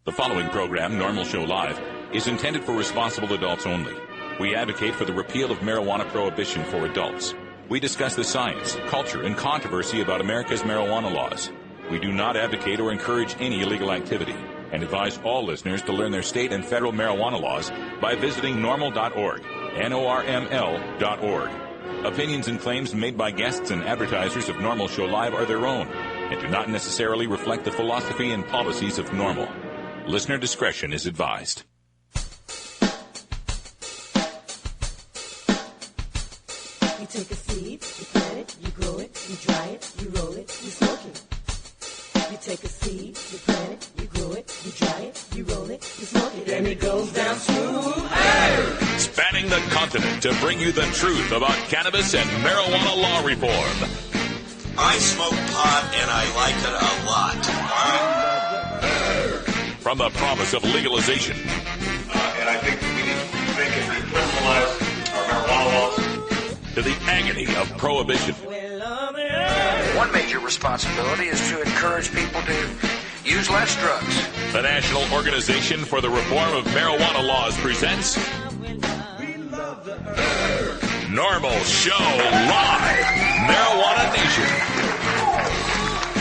The following program, Norml Show Live, is intended for responsible adults only. We advocate for the repeal of marijuana prohibition for adults. We discuss the science, culture, and controversy about America's marijuana laws. We do not advocate or encourage any illegal activity and advise all listeners to learn their state and federal marijuana laws by visiting norml.org, Norml.org. Opinions and claims made by guests and advertisers of Norml Show Live are their own and do not necessarily reflect the philosophy and policies of Norml. Listener discretion is advised. You take a seed, you plant it, you grow it, you dry it, you roll it, you smoke it. You take a seed, you plant it, you grow it, you dry it, you roll it, you smoke it, and it goes down smooth. Hey! Spanning the continent to bring you the truth about cannabis and marijuana law reform. I smoke pot and I like it a lot. From the promise of legalization. And I think we need to think and decriminalize our marijuana laws. To the agony of prohibition. One major responsibility is to encourage people to use less drugs. The National Organization for the Reform of Marijuana Laws presents Norml Show Live, Marijuana Nation.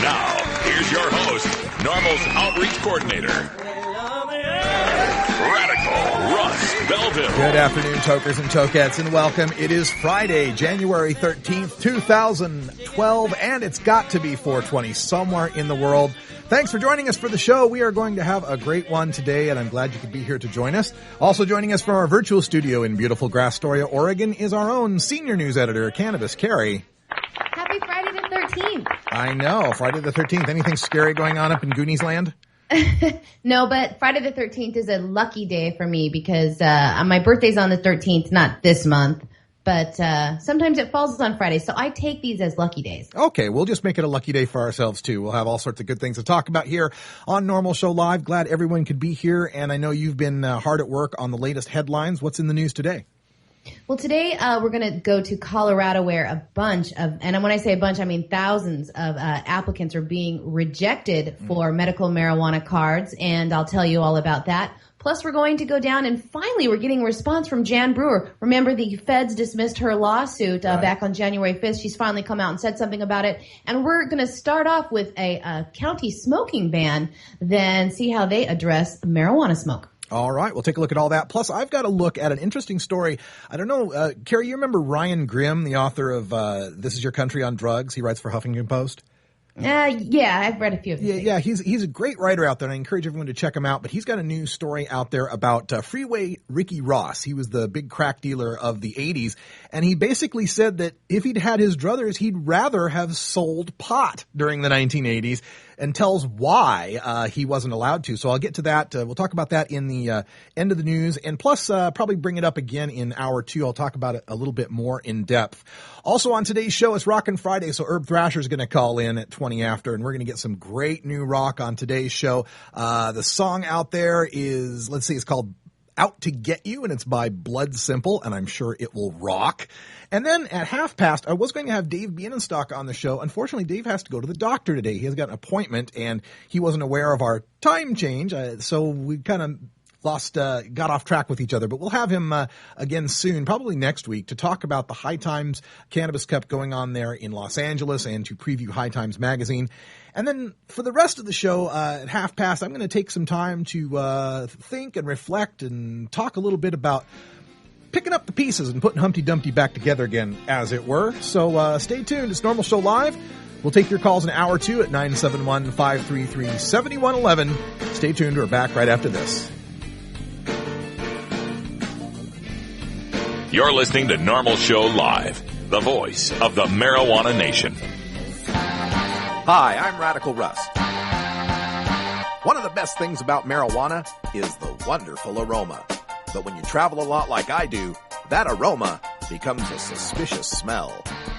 Now, here's your host, Norml's outreach coordinator, Radical Russ Belville. Good afternoon, tokers and tokettes, and welcome. It is Friday, January 13th, 2012, and it's got to be 420 somewhere in the world. Thanks for joining us for the show. We are going to have a great one today, and I'm glad you could be here to join us. Also joining us from our virtual studio in beautiful Grastoria, Oregon, is our own senior news editor, Cannabis Carrie. Happy Friday the 13th. I know, Friday the 13th. Anything scary going on up in Goonies land? No, but Friday the 13th is a lucky day for me because my birthday's on the 13th, not this month. But sometimes it falls on Friday, so I take these as lucky days. Okay, we'll just make it a lucky day for ourselves, too. We'll have all sorts of good things to talk about here on Norml Show Live. Glad everyone could be here, and I know you've been hard at work on the latest headlines. What's in the news today? Well, today we're going to go to Colorado where a bunch of, and when I say a bunch, I mean thousands of applicants are being rejected for medical marijuana cards, and I'll tell you all about that. Plus, we're going to go down, and finally, we're getting a response from Jan Brewer. Remember, the feds dismissed her lawsuit back on January 5th. She's finally come out and said something about it. And we're going to start off with a county smoking ban, then see how they address marijuana smoke. All right, we'll take a look at all that. Plus, I've got a look at an interesting story. I don't know, Carrie, you remember Ryan Grimm, the author of This Is Your Country on Drugs? He writes for Huffington Post. Yeah, I've read a few of them. Yeah, he's a great writer out there, and I encourage everyone to check him out. But he's got a new story out there about Freeway Ricky Ross. He was the big crack dealer of the 80s, and he basically said that if he'd had his druthers, he'd rather have sold pot during the 1980s, and tells why he wasn't allowed to. So I'll get to that. We'll talk about that in the end of the news, and plus probably bring it up again in hour 2. I'll talk about it a little bit more in depth. Also on today's show, it's Rockin' Friday, so Herb Thrasher's going to call in at 20 after, and we're going to get some great new rock on today's show. The song out there is, let's see, it's called Out to Get You, and it's by Blood Simple, and I'm sure it will rock. And then at 1:30, I was going to have Dave Bienenstock on the show. Unfortunately, Dave has to go to the doctor today. He has got an appointment, and he wasn't aware of our time change, so we kind of got off track with each other. But we'll have him again soon, probably next week, to talk about the High Times Cannabis Cup going on there in Los Angeles and to preview High Times Magazine. And then for the rest of the show, at 1:30, I'm going to take some time to think and reflect and talk a little bit about picking up the pieces and putting Humpty Dumpty back together again, as it were. So stay tuned. It's Norml Show Live. We'll take your calls in hour 2 at 971-533-7111. Stay tuned. We're back right after this. You're listening to Norml Show Live, the voice of the marijuana nation. Hi, I'm Radical Russ. One of the best things about marijuana is the wonderful aroma. But when you travel a lot like I do, that aroma becomes a suspicious smell.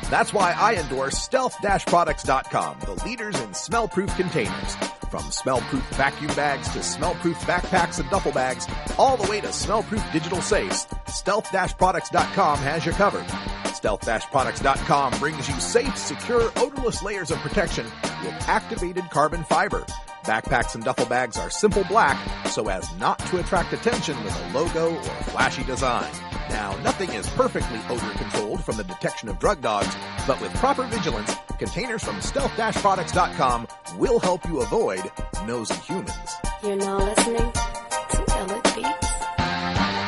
That's why I endorse stealth-products.com, the leaders in smell-proof containers. From smell-proof vacuum bags to smell-proof backpacks and duffel bags, all the way to smell-proof digital safes, stealth-products.com has you covered. Stealth-products.com brings you safe, secure, odorless layers of protection with activated carbon fiber. Backpacks and duffel bags are simple black so as not to attract attention with a logo or a flashy design. Now, nothing is perfectly odor controlled from the detection of drug dogs, but with proper vigilance, containers from stealth-products.com will help you avoid nosy humans. You're now listening to Elliot Beats.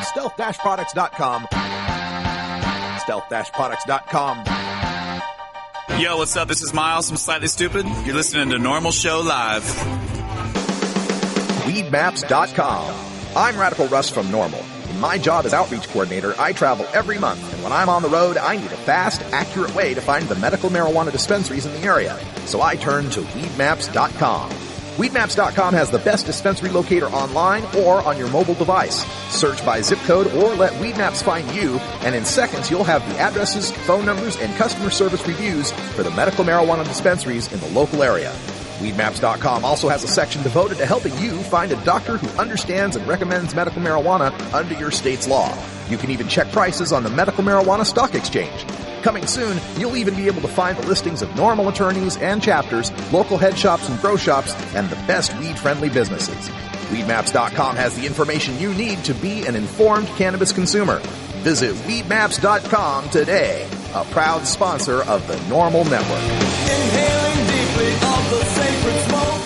Stealth-products.com. Stealth-products.com. Yo, what's up? This is Miles from Slightly Stupid. You're listening to Norml Show Live. Weedmaps.com. I'm Radical Russ from Norml. In my job as outreach coordinator, I travel every month, and when I'm on the road, I need a fast, accurate way to find the medical marijuana dispensaries in the area. So I turn to Weedmaps.com. Weedmaps.com has the best dispensary locator online or on your mobile device. Search by zip code or let Weedmaps find you, and in seconds you'll have the addresses, phone numbers, and customer service reviews for the medical marijuana dispensaries in the local area. Weedmaps.com also has a section devoted to helping you find a doctor who understands and recommends medical marijuana under your state's law. You can even check prices on the Medical Marijuana Stock Exchange. Coming soon, you'll even be able to find the listings of Norml attorneys and chapters, local head shops and grow shops, and the best weed-friendly businesses. Weedmaps.com has the information you need to be an informed cannabis consumer. Visit Weedmaps.com today, a proud sponsor of the Norml Network. Inhaling deeply of the sacred smoke.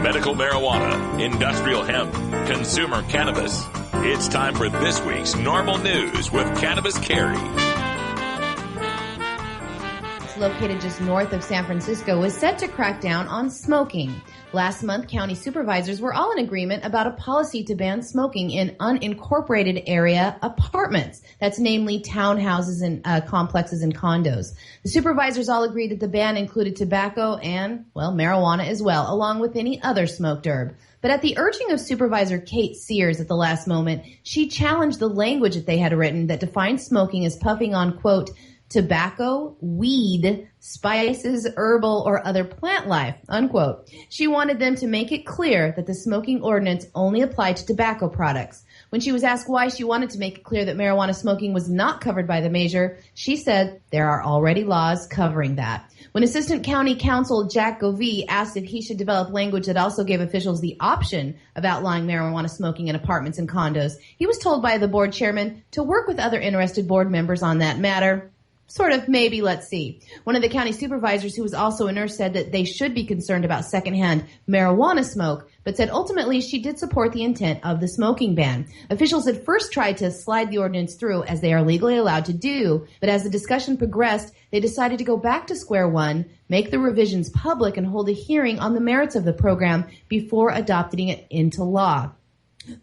Medical marijuana, industrial hemp, consumer cannabis. It's time for this week's Norml News with Cannabis Carrie. Located just north of San Francisco, is set to crack down on smoking. Last month, county supervisors were all in agreement about a policy to ban smoking in unincorporated area apartments. That's namely townhouses and complexes and condos. The supervisors all agreed that the ban included tobacco and, well, marijuana as well, along with any other smoked herb. But at the urging of Supervisor Kate Sears at the last moment, she challenged the language that they had written that defined smoking as puffing on, quote, tobacco, weed, spices, herbal, or other plant life, unquote. She wanted them to make it clear that the smoking ordinance only applied to tobacco products. When she was asked why she wanted to make it clear that marijuana smoking was not covered by the measure, she said there are already laws covering that. When Assistant County Counsel Jack Govee asked if he should develop language that also gave officials the option of outlawing marijuana smoking in apartments and condos, he was told by the board chairman to work with other interested board members on that matter. Sort of, maybe, let's see. One of the county supervisors, who was also a nurse, said that they should be concerned about secondhand marijuana smoke, but said ultimately she did support the intent of the smoking ban. Officials had first tried to slide the ordinance through, as they are legally allowed to do, but as the discussion progressed, they decided to go back to square one, make the revisions public, and hold a hearing on the merits of the program before adopting it into law.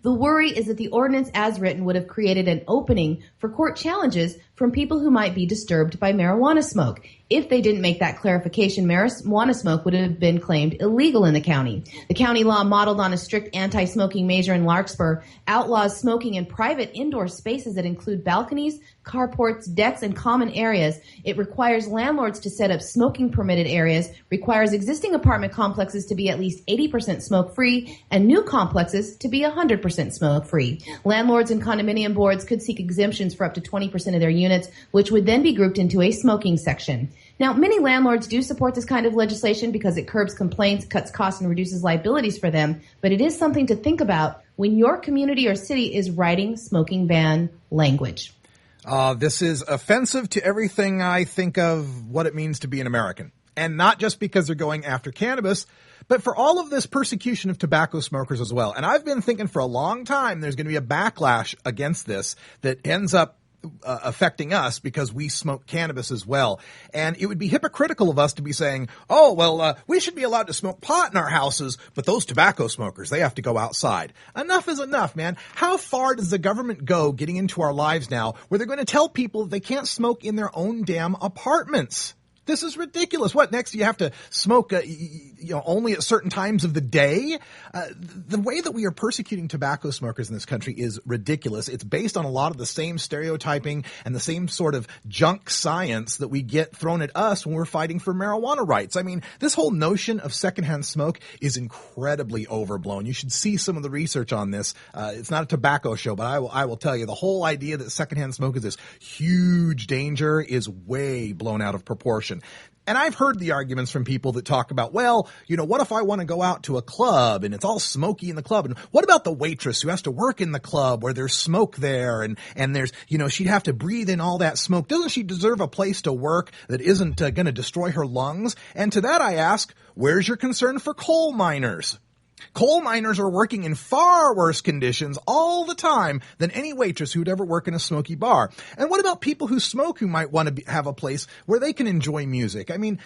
The worry is that the ordinance as written would have created an opening for court challenges from people who might be disturbed by marijuana smoke. If they didn't make that clarification, marijuana smoke would have been claimed illegal in the county. The county law, modeled on a strict anti-smoking measure in Larkspur, outlaws smoking in private indoor spaces that include balconies, carports, decks, and common areas. It requires landlords to set up smoking permitted areas, requires existing apartment complexes to be at least 80% smoke-free, and new complexes to be 100% smoke-free. Landlords and condominium boards could seek exemptions for up to 20% of their units, which would then be grouped into a smoking section. Now, many landlords do support this kind of legislation because it curbs complaints, cuts costs, and reduces liabilities for them, but it is something to think about when your community or city is writing smoking ban language. This is offensive to everything I think of what it means to be an American. And not just because they're going after cannabis, but for all of this persecution of tobacco smokers as well. And I've been thinking for a long time there's going to be a backlash against this that ends up affecting us because we smoke cannabis as well. And it would be hypocritical of us to be saying, oh, well, we should be allowed to smoke pot in our houses, but those tobacco smokers, they have to go outside. Enough is enough, man. How far does the government go getting into our lives now where they're going to tell people they can't smoke in their own damn apartments? This is ridiculous. What, next you have to smoke only at certain times of the day? The way that we are persecuting tobacco smokers in this country is ridiculous. It's based on a lot of the same stereotyping and the same sort of junk science that we get thrown at us when we're fighting for marijuana rights. I mean, this whole notion of secondhand smoke is incredibly overblown. You should see some of the research on this. It's not a tobacco show, but I will tell you, the whole idea that secondhand smoke is this huge danger is way blown out of proportion. And I've heard the arguments from people that talk about, well, what if I want to go out to a club and it's all smoky in the club? And what about the waitress who has to work in the club where there's smoke there and there's, she'd have to breathe in all that smoke. Doesn't she deserve a place to work that isn't going to destroy her lungs? And to that I ask, where's your concern for coal miners? Coal miners are working in far worse conditions all the time than any waitress who'd ever work in a smoky bar. And what about people who smoke who might want to have a place where they can enjoy music? I mean,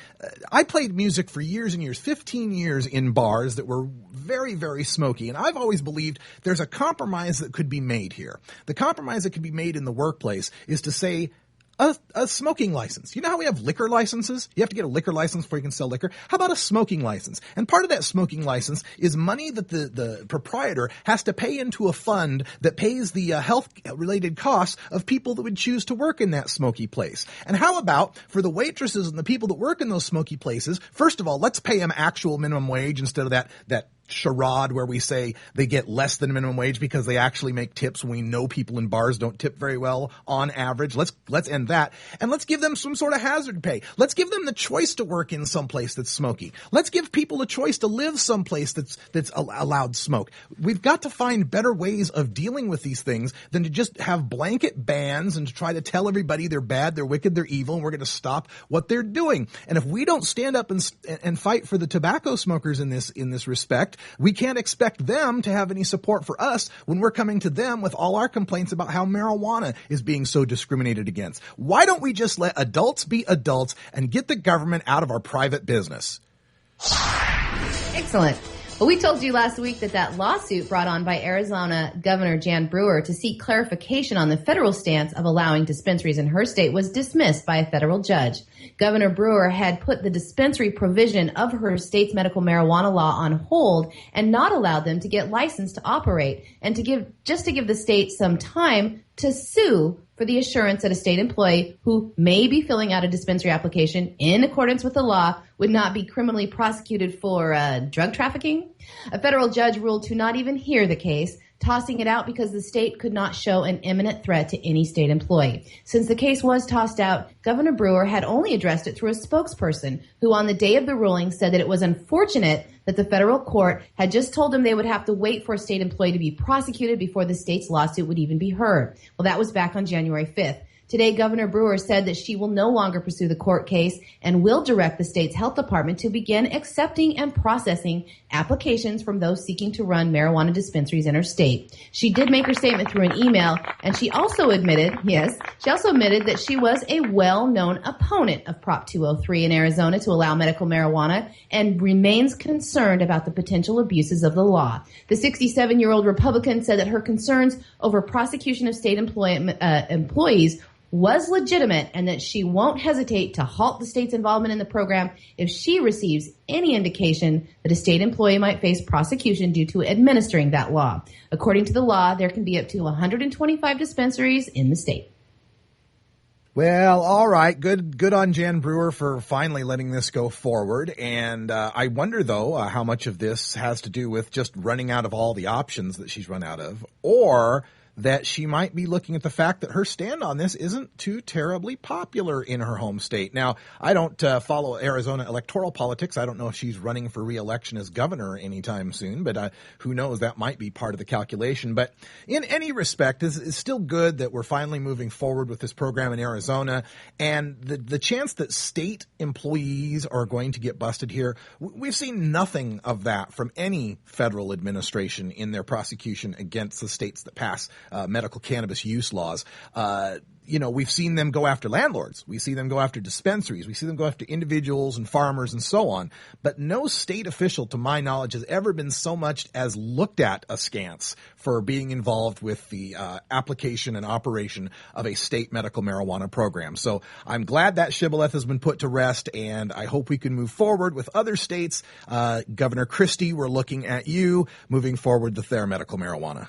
I played music for years and years, 15 years in bars that were very, very smoky. And I've always believed there's a compromise that could be made here. The compromise that could be made in the workplace is to say, a smoking license. You know how we have liquor licenses? You have to get a liquor license before you can sell liquor. How about a smoking license? And part of that smoking license is money that the proprietor has to pay into a fund that pays the health-related costs of people that would choose to work in that smoky place. And how about for the waitresses and the people that work in those smoky places, first of all, let's pay them actual minimum wage instead of that charade where we say they get less than minimum wage because they actually make tips when we know people in bars don't tip very well on average. Let's end that. And let's give them some sort of hazard pay. Let's give them the choice to work in some place that's smoky. Let's give people a choice to live someplace that's allowed smoke. We've got to find better ways of dealing with these things than to just have blanket bans and to try to tell everybody they're bad, they're wicked, they're evil, and we're going to stop what they're doing. And if we don't stand up and fight for the tobacco smokers in this respect, we can't expect them to have any support for us when we're coming to them with all our complaints about how marijuana is being so discriminated against. Why don't we just let adults be adults and get the government out of our private business? Excellent. Well, we told you last week that lawsuit brought on by Arizona Governor Jan Brewer to seek clarification on the federal stance of allowing dispensaries in her state was dismissed by a federal judge. Governor Brewer had put the dispensary provision of her state's medical marijuana law on hold and not allowed them to get licensed to operate, and to give the state some time to sue for the assurance that a state employee who may be filling out a dispensary application in accordance with the law would not be criminally prosecuted for drug trafficking. A federal judge ruled to not even hear the case, tossing it out because the state could not show an imminent threat to any state employee. Since the case was tossed out, Governor Brewer had only addressed it through a spokesperson who on the day of the ruling said that it was unfortunate that the federal court had just told them they would have to wait for a state employee to be prosecuted before the state's lawsuit would even be heard. Well, that was back on January 5th. Today, Governor Brewer said that she will no longer pursue the court case and will direct the state's health department to begin accepting and processing applications from those seeking to run marijuana dispensaries in her state. She did make her statement through an email, and she also admitted that she was a well-known opponent of Prop 203 in Arizona to allow medical marijuana and remains concerned about the potential abuses of the law. The 67-year-old Republican said that her concerns over prosecution of state employees was legitimate and that she won't hesitate to halt the state's involvement in the program if she receives any indication that a state employee might face prosecution due to administering that law. According to the law, there can be up to 125 dispensaries in the state. Well, all right. Good on Jan Brewer for finally letting this go forward. And I wonder, though, how much of this has to do with just running out of all the options that she's run out of, or that she might be looking at the fact that her stand on this isn't too terribly popular in her home state. Now, I don't follow Arizona electoral politics. I don't know if she's running for re-election as governor anytime soon, but who knows, that might be part of the calculation. But in any respect, it's still good that we're finally moving forward with this program in Arizona. And the chance that state employees are going to get busted here, we've seen nothing of that from any federal administration in their prosecution against the states that pass medical cannabis use laws. We've seen them go after landlords. We see them go after dispensaries. We see them go after individuals and farmers and so on. But no state official, to my knowledge, has ever been so much as looked at askance for being involved with the application and operation of a state medical marijuana program. So I'm glad that shibboleth has been put to rest, and I hope we can move forward with other states. Governor Christie, we're looking at you moving forward with their medical marijuana.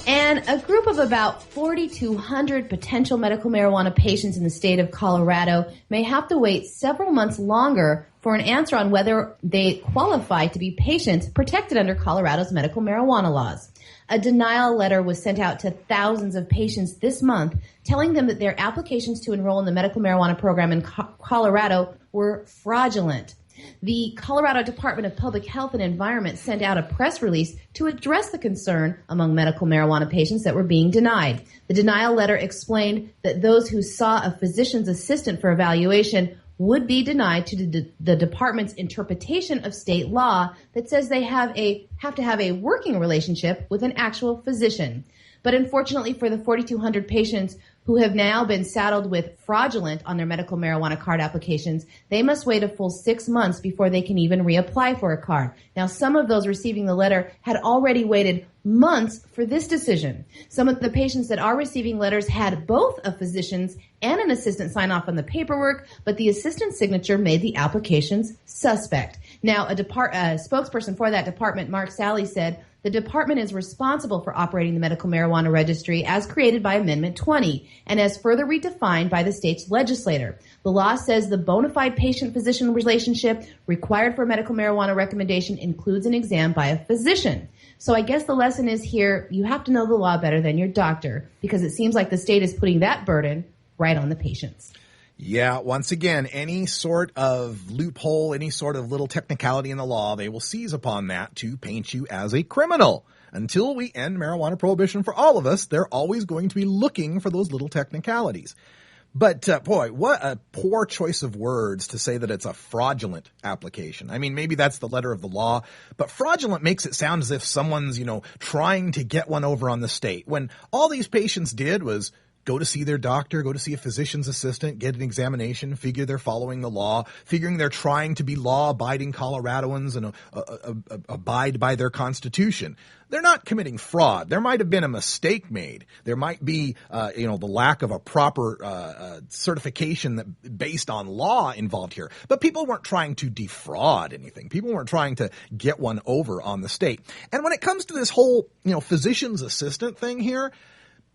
And a group of about 4,200 potential medical marijuana patients in the state of Colorado may have to wait several months longer for an answer on whether they qualify to be patients protected under Colorado's medical marijuana laws. A denial letter was sent out to thousands of patients this month, telling them that their applications to enroll in the medical marijuana program in Colorado were fraudulent. The Colorado Department of Public Health and Environment sent out a press release to address the concern among medical marijuana patients that were being denied. The denial letter explained that those who saw a physician's assistant for evaluation would be denied to the department's interpretation of state law that says they have to have a working relationship with an actual physician. But unfortunately for the 4,200 patients who have now been saddled with fraudulent on their medical marijuana card applications, they must wait a full 6 months before they can even reapply for a card. Now, some of those receiving the letter had already waited months for this decision. Some of the patients that are receiving letters had both a physician's and an assistant sign off on the paperwork, but the assistant's signature made the applications suspect. Now, a spokesperson for that department, Mark Sally, said, the department is responsible for operating the medical marijuana registry as created by Amendment 20 and as further redefined by the state's legislator. The law says the bona fide patient-physician relationship required for a medical marijuana recommendation includes an exam by a physician. So I guess the lesson is here, you have to know the law better than your doctor, because it seems like the state is putting that burden right on the patients. Yeah, once again, any sort of loophole, any sort of little technicality in the law, they will seize upon that to paint you as a criminal. Until we end marijuana prohibition for all of us, they're always going to be looking for those little technicalities. But, boy, what a poor choice of words to say that it's a fraudulent application. I mean, maybe that's the letter of the law, but fraudulent makes it sound as if someone's, trying to get one over on the state, when all these patients did was go to see their doctor, go to see a physician's assistant, get an examination, figure they're following the law, figuring they're trying to be law-abiding Coloradoans and abide by their Constitution. They're not committing fraud. There might have been a mistake made. There might be, the lack of a proper certification that based on law involved here. But people weren't trying to defraud anything. People weren't trying to get one over on the state. And when it comes to this whole, physician's assistant thing here,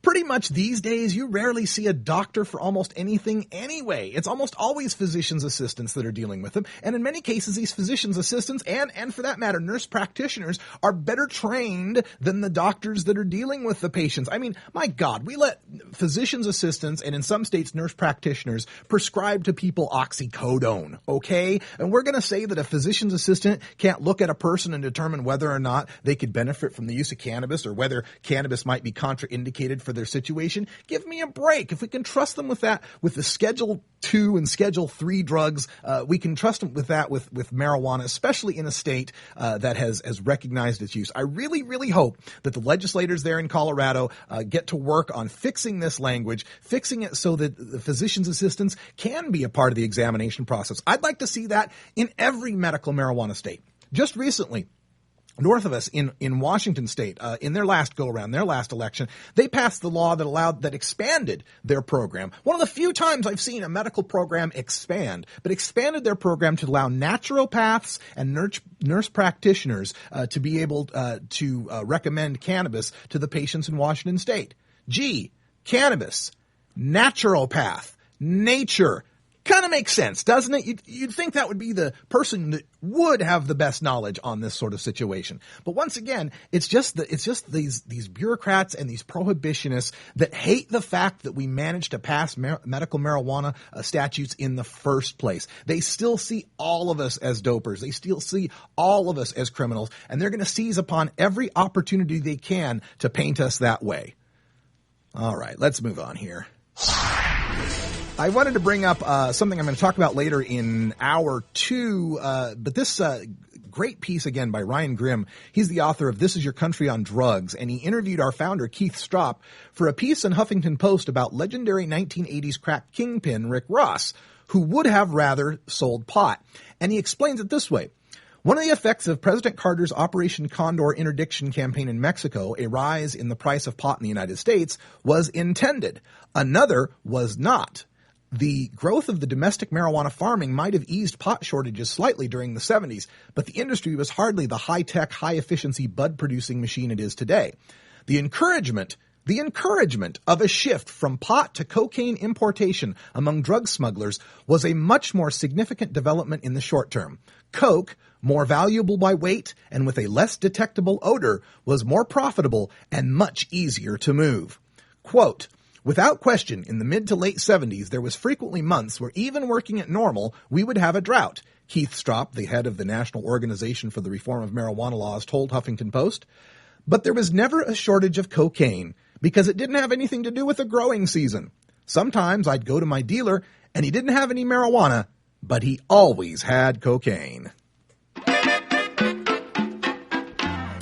pretty much these days, you rarely see a doctor for almost anything anyway. It's almost always physician's assistants that are dealing with them. And in many cases, these physician's assistants and for that matter, nurse practitioners are better trained than the doctors that are dealing with the patients. I mean, my God, we let physician's assistants and in some states, nurse practitioners prescribe to people oxycodone, okay? And we're going to say that a physician's assistant can't look at a person and determine whether or not they could benefit from the use of cannabis or whether cannabis might be contraindicated for their situation. Give me a break. If we can trust them with that, with the Schedule 2 and Schedule 3 drugs, we can trust them with that with marijuana, especially in a state that has recognized its use. I really, really hope that the legislators there in Colorado get to work on fixing this language, fixing it so that the physician's assistants can be a part of the examination process. I'd like to see that in every medical marijuana state. Just recently, north of us in Washington state, in their last go-around, their last election, they passed the law that expanded their program. One of the few times I've seen a medical program expanded their program to allow naturopaths and nurse practitioners to be able to recommend cannabis to the patients in Washington state. Gee, cannabis, naturopath, nature. Kind of makes sense, doesn't it? You'd think that would be the person that would have the best knowledge on this sort of situation. But once again, it's just these bureaucrats and these prohibitionists that hate the fact that we managed to pass medical marijuana statutes in the first place. They still see all of us as dopers. They still see all of us as criminals, and they're going to seize upon every opportunity they can to paint us that way. All right, let's move on here. I wanted to bring up something I'm going to talk about later in hour 2, but this great piece again by Ryan Grimm. He's the author of This Is Your Country on Drugs, and he interviewed our founder, Keith Stropp, for a piece in Huffington Post about legendary 1980s crack kingpin Rick Ross, who would have rather sold pot. And he explains it this way. One of the effects of President Carter's Operation Condor interdiction campaign in Mexico, a rise in the price of pot in the United States, was intended. Another was not. The growth of the domestic marijuana farming might have eased pot shortages slightly during the 70s, but the industry was hardly the high-tech, high-efficiency bud-producing machine it is today. The encouragement of a shift from pot to cocaine importation among drug smugglers was a much more significant development in the short term. Coke, more valuable by weight and with a less detectable odor, was more profitable and much easier to move. Quote, without question, in the mid to late 70s, there was frequently months where even working at Norml, we would have a drought. Keith Stropp, the head of the National Organization for the Reform of Marijuana Laws, told Huffington Post. But there was never a shortage of cocaine because it didn't have anything to do with the growing season. Sometimes I'd go to my dealer and he didn't have any marijuana, but he always had cocaine.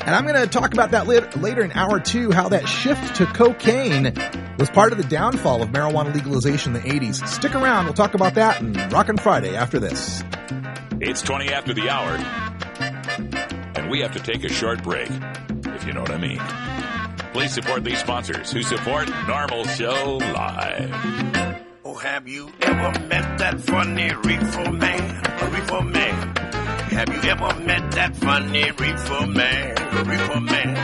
And I'm going to talk about that later in hour 2, how that shift to cocaine was part of the downfall of marijuana legalization in the 80s. Stick around. We'll talk about that in Rockin' Friday after this. It's 20 after the hour, and we have to take a short break, if you know what I mean. Please support these sponsors who support Norml Show Live. Oh, have you ever met that funny reefer man? A reefer man. Have you ever met that funny reefer man? A reefer man.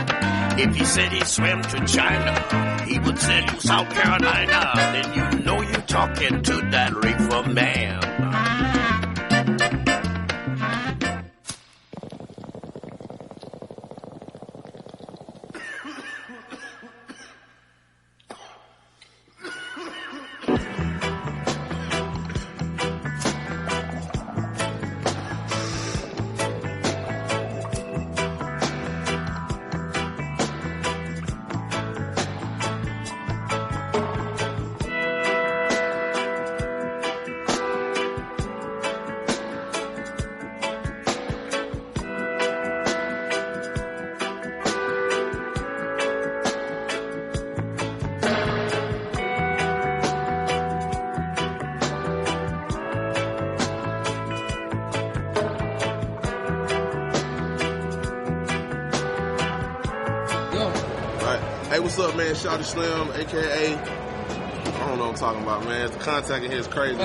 If he said he swam to China, he would sell you South Carolina. Then you know you're talking to that reefer man. What's up, man? Shawty Slim, a.k.a. I don't know what I'm talking about, man. The contact in here is crazy.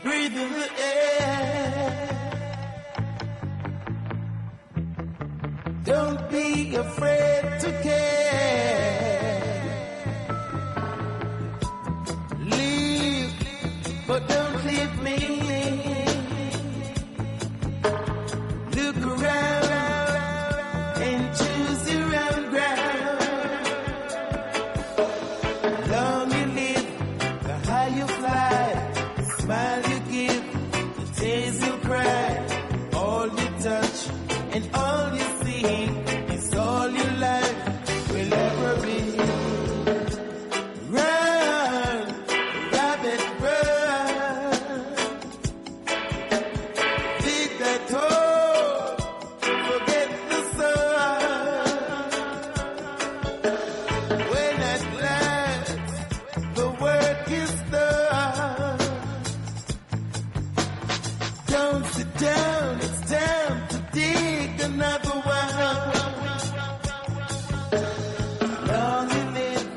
Breathe in the air. Don't be afraid to care. Leave, but don't leave me. Look around and choose your own ground. The longer you live, the higher you fly. The smile you give, the tears you cry. All you touch and all you see is all your life will ever be. Run, rabbit, run. Dig that hole, forget the sun. When at last the work is done, don't sit down, it's time to dig another one. Long you live.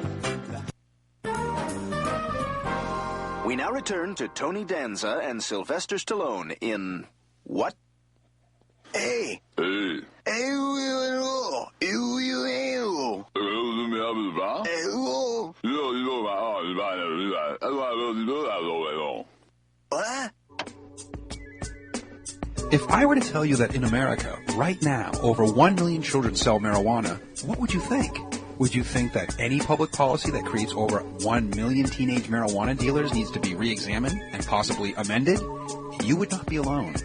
We now return to Tony Danza and Sylvester Stallone in What? Hey. Hey. What? If I were to tell you that in America, right now, over 1 million children sell marijuana, what would you think? Would you think that any public policy that creates over 1 million teenage marijuana dealers needs to be re-examined and possibly amended? You would not be alone.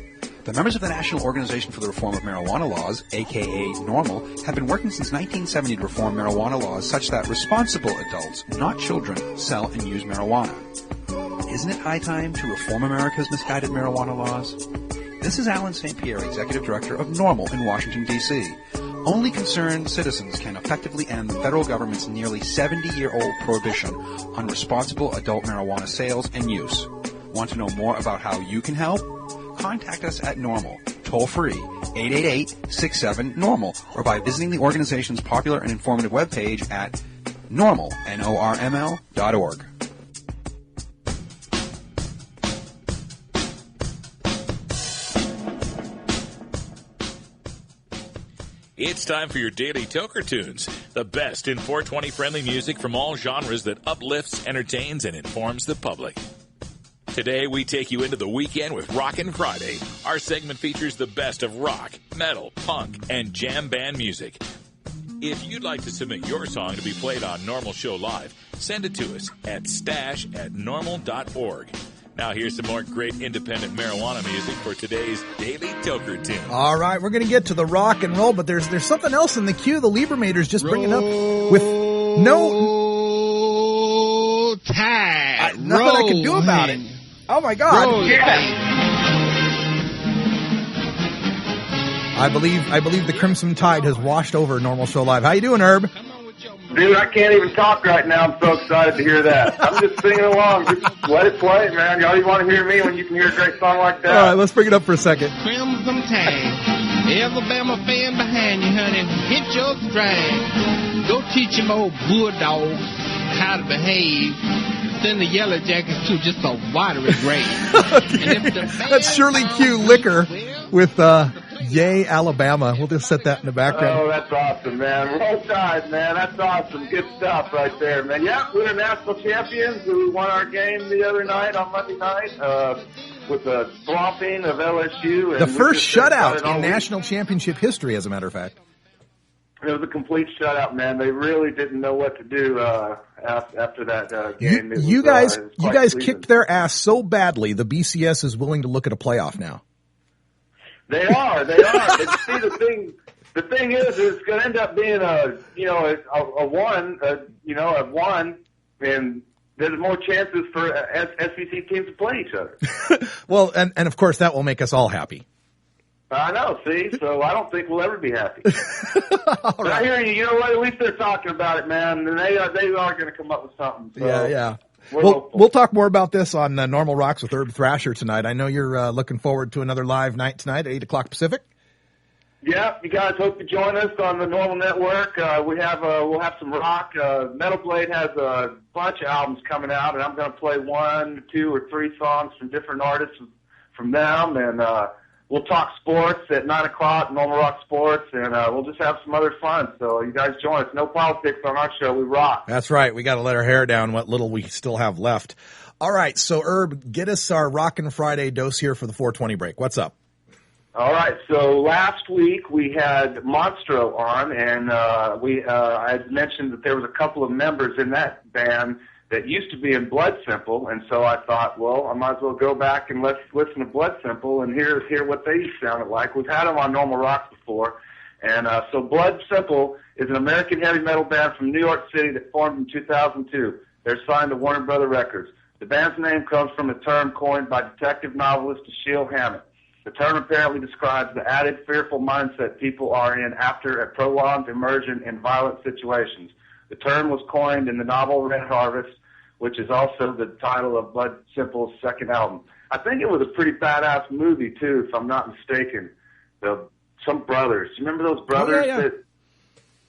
The members of the National Organization for the Reform of Marijuana Laws, aka Norml, have been working since 1970 to reform marijuana laws such that responsible adults, not children, sell and use marijuana. Isn't it high time to reform America's misguided marijuana laws? This is Alan St. Pierre, Executive Director of Norml in Washington, D.C. Only concerned citizens can effectively end the federal government's nearly 70-year-old prohibition on responsible adult marijuana sales and use. Want to know more about how you can help? Contact us at Norml, toll-free, 888-67-NORML, or by visiting the organization's popular and informative webpage at Norml, Norml.org. It's time for your daily Toker Tunes, the best in 420 friendly music from all genres that uplifts, entertains, and informs the public. Today, we take you into the weekend with Rockin' Friday. Our segment features the best of rock, metal, punk, and jam band music. If you'd like to submit your song to be played on Norml Show Live, send it to us at stash@norml.org. Now here's some more great independent marijuana music for today's Daily Toker Tune. All right, we're going to get to the rock and roll, but there's something else in the queue. The Liebermaters just bringing up with no tide. Nothing I can do about it. Oh my God! I believe the Crimson Tide has washed over Norml Show Live. How you doing, Herb? Dude, I can't even talk right now. I'm so excited to hear that. I'm just singing along. Just let it play, man. Y'all want to hear me when you can hear a great song like that? All right, let's bring it up for a second. Crimson Tide. Alabama fan behind you, honey. Hit your stride. Go teach them old bulldogs how to behave. Send the Yellow Jackets to just a watery grave. That's Shirley Q. Liquor with Yay, Alabama. We'll just set that in the background. Oh, that's awesome, man. Roll Tide, man. That's awesome. Good stuff right there, man. Yeah, we're national champions who won our game the other night on Monday night with a swamping of LSU. And the first shutout in national championship history, as a matter of fact. It was a complete shutout, man. They really didn't know what to do after that game. You guys kicked their ass so badly, the BCS is willing to look at a playoff now. They are. But see, the thing is it's going to end up being a one, and there's more chances for SEC teams to play each other. Well, and of course that will make us all happy. I know, see? So I don't think we'll ever be happy. But I hear you. You know what? At least they're talking about it, man. And they are going to come up with something. So yeah. We'll talk more about this on Norml Rocks with Herb Thrasher tonight. I know you're looking forward to another live night tonight at 8 o'clock Pacific. Yeah, you guys hope to join us on the Norml Network. We'll have some rock. Metal Blade has a bunch of albums coming out, and I'm going to play 1, 2, or 3 songs from different artists from them, and we'll talk sports at 9 o'clock, Norml Rock Sports, and we'll just have some other fun. So you guys join us. No politics on our show. We rock. That's right. We got to let our hair down what little we still have left. All right. So, Herb, get us our Rockin' Friday dose here for the 420 break. What's up? All right. So last week we had Monstro on, and I had mentioned that there was a couple of members in that band that used to be in Blood Simple, and so I thought, well, I might as well go back and let's listen to Blood Simple and hear what they sounded like. We've had them on Norml Rocks before, and so Blood Simple is an American heavy metal band from New York City that formed in 2002. They're signed to Warner Brother Records. The band's name comes from a term coined by detective novelist Dashiell Hammett. The term apparently describes the added fearful mindset people are in after a prolonged immersion in violent situations. The term was coined in the novel Red Harvest, which is also the title of Blood Simple's second album. I think it was a pretty badass movie, too, if I'm not mistaken. Some brothers. You remember those brothers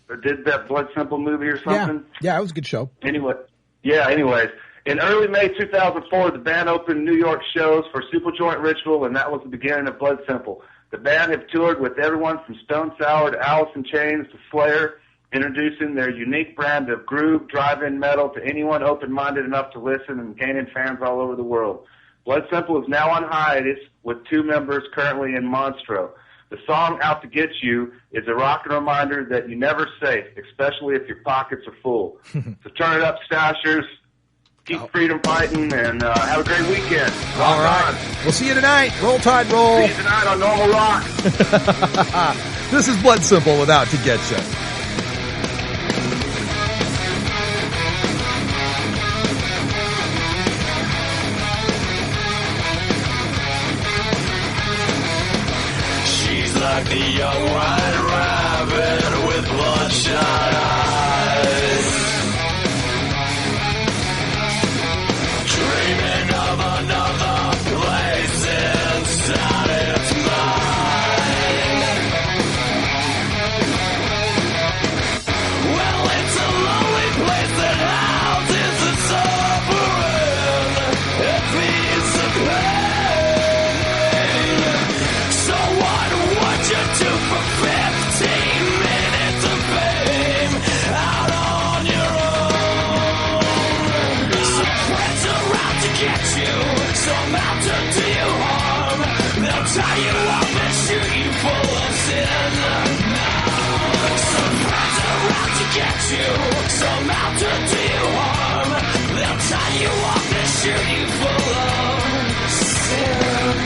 that did that Blood Simple movie or something? Yeah, it was a good show. Anyways. In early May 2004, the band opened New York shows for Superjoint Ritual, and that was the beginning of Blood Simple. The band have toured with everyone from Stone Sour to Alice in Chains to Slayer, introducing their unique brand of groove, drive-in metal to anyone open-minded enough to listen and gaining fans all over the world. Blood Simple is now on hiatus with 2 members currently in Monstro. The song Out to Get You is a rockin' reminder that you're never safe, especially if your pockets are full. So turn it up, Stashers. Keep freedom fighting, and have a great weekend. All right. We'll see you tonight. Roll Tide, roll. See you tonight on Norml Rock. This is Blood Simple with Out to Get You. like a young white rabbit with bloodshot eyes, dreaming of another place inside its mind. Well, it's a lonely place that houses the suffering and feeds the pain. So what would you do for 15 minutes of fame out on your own? Some friends are out to get you, some out to do you harm. They'll tie you up and shoot you full of sin. Some friends are out to get you, some out to do you harm. They'll tie you up and shoot you full of sin.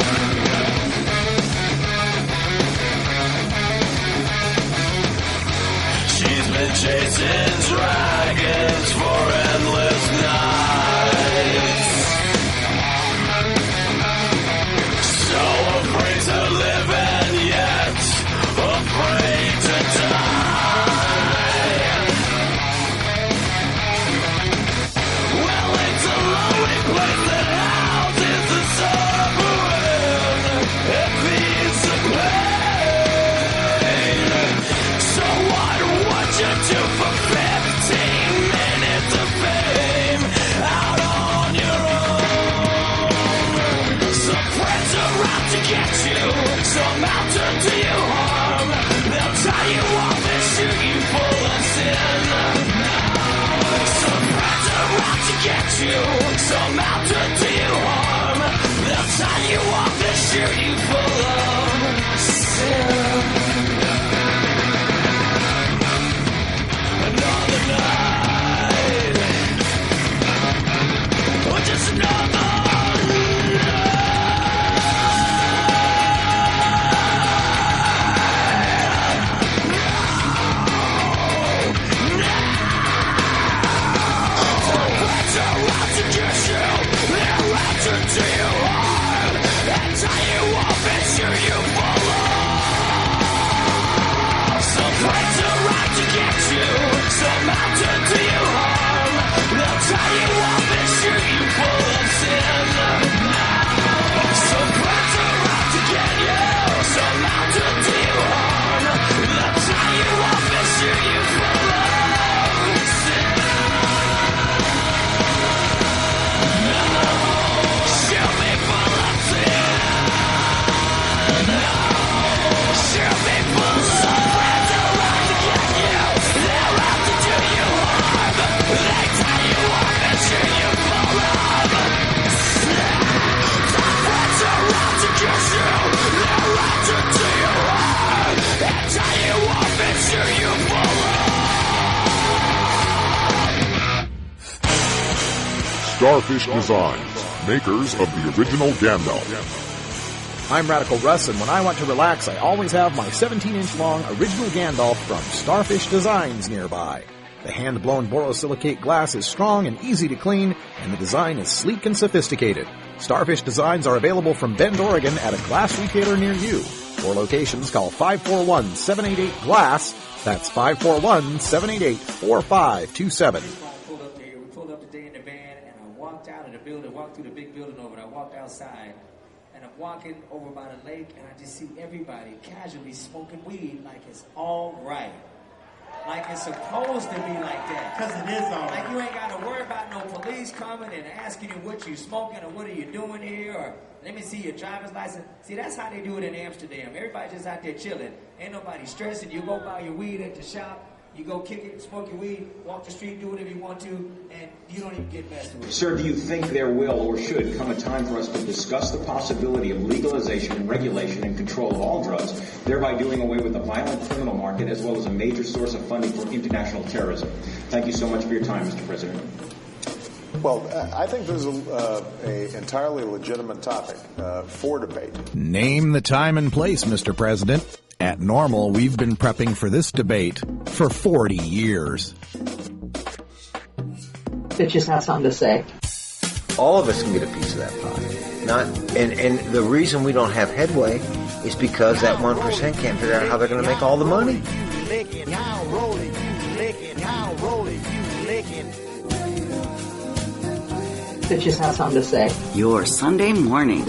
She's been chasing dragons for endless nights, so afraid to live and yet afraid to die. Well, it's a lonely place that houses the suffering and feeds the pain. So what would you do for 15 minutes of fame out on your own? Some friends are out to get you, some out to do you harm. They'll tie you up and shoot you full of sin. Some friends are out to get you, some out to do you harm. They'll tie you up and shoot you full of sin. Another night, or just another night. Some friends are out to get you, they're out to do you harm, and tie you up and shoot you full of. Some friends are out to get you, some out to do you harm. They'll tie you up and shoot you full of sin. Some friends are out to get you, some out to do you harm. They'll tie you up and shoot you full of sin. Shoot me full of sin. Shoot me full of sin. Friends are out to get you, they're out to do you harm. They tie you up and shoot you full of sin. Some friends are out to get you, they're out to do you harm. They tie you up and shoot you full of. Starfish Designs, makers of the original Gandalf. I'm Radical Russ, and when I want to relax, I always have my 17-inch long original Gandalf from Starfish Designs nearby. The hand-blown borosilicate glass is strong and easy to clean, and the design is sleek and sophisticated. Starfish Designs are available from Bend, Oregon at a glass retailer near you. For locations, call 541-788-GLASS. That's 541-788-4527. We pulled up today in the van, and I walked out of the building, walked through the big building over, and I walked outside, and I'm walking over by the lake, and I just see everybody casually smoking weed like it's all right. Like it's supposed to be like that. Because it is all right. Like you ain't got to worry about no police coming and asking you what you smoking or what are you doing here or let me see your driver's license. See, that's how they do it in Amsterdam. Everybody just out there chilling. Ain't nobody stressing. You go buy your weed at the shop. You go kick it, smoke your weed, walk the street, do whatever you want to, and you don't even get messed with. Sir, do you think there will or should come a time for us to discuss the possibility of legalization and regulation and control of all drugs, thereby doing away with the violent criminal market as well as a major source of funding for international terrorism? Thank you so much for your time, Mr. President. Well, I think this is an entirely legitimate topic for debate. Name the time and place, Mr. President. At Norml, we've been prepping for this debate for 40 years. It's just not something to say. All of us can get a piece of that pie. And the reason we don't have headway It's because that 1% can't figure out how they're going to make all the money. That just has something to say. Your Sunday morning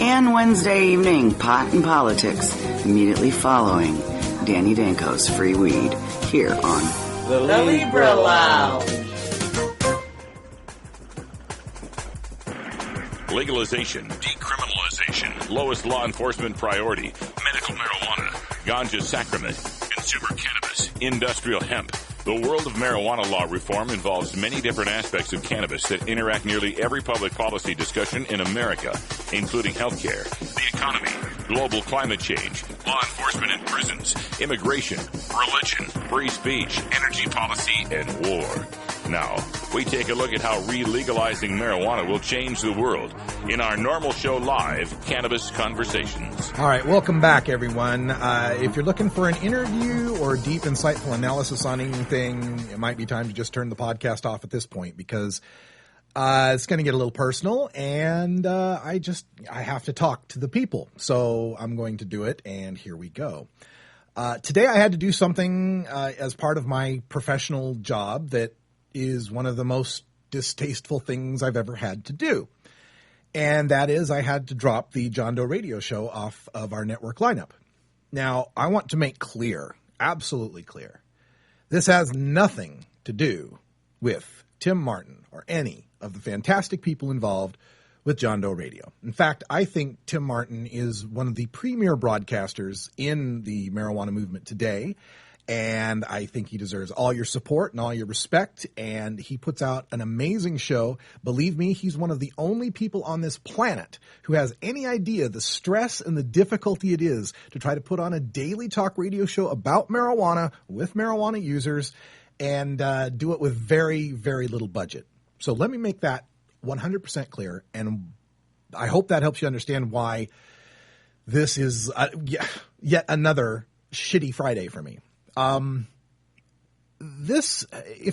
and Wednesday evening pot and politics immediately following Danny Danko's Free Weed here on The Libra Lounge. Legalization, decriminalization, lowest law enforcement priority, medical marijuana, ganja sacrament, consumer cannabis, industrial hemp. The world of marijuana law reform involves many different aspects of cannabis that interact nearly every public policy discussion in America, including healthcare, the economy, global climate change, law enforcement in prisons, immigration, religion, free speech, energy policy, and war. Now, we take a look at how re-legalizing marijuana will change the world in our Norml Show Live Cannabis Conversations. All right, welcome back, everyone. If you're looking for an interview or deep, insightful analysis on anything, it might be time to just turn the podcast off at this point because it's going to get a little personal, and I have to talk to the people. So I'm going to do it, and here we go. Today I had to do something as part of my professional job that is one of the most distasteful things I've ever had to do. And that is I had to drop the John Doe radio show off of our network lineup. Now, I want to make clear, absolutely clear, this has nothing to do with Tim Martin or any of the fantastic people involved with John Doe Radio. In fact, I think Tim Martin is one of the premier broadcasters in the marijuana movement today. And I think he deserves all your support and all your respect. And he puts out an amazing show. Believe me, he's one of the only people on this planet who has any idea the stress and the difficulty it is to try to put on a daily talk radio show about marijuana with marijuana users and do it with very, very little budget. So let me make that 100% clear. And I hope that helps you understand why this is yet another shitty Friday for me. If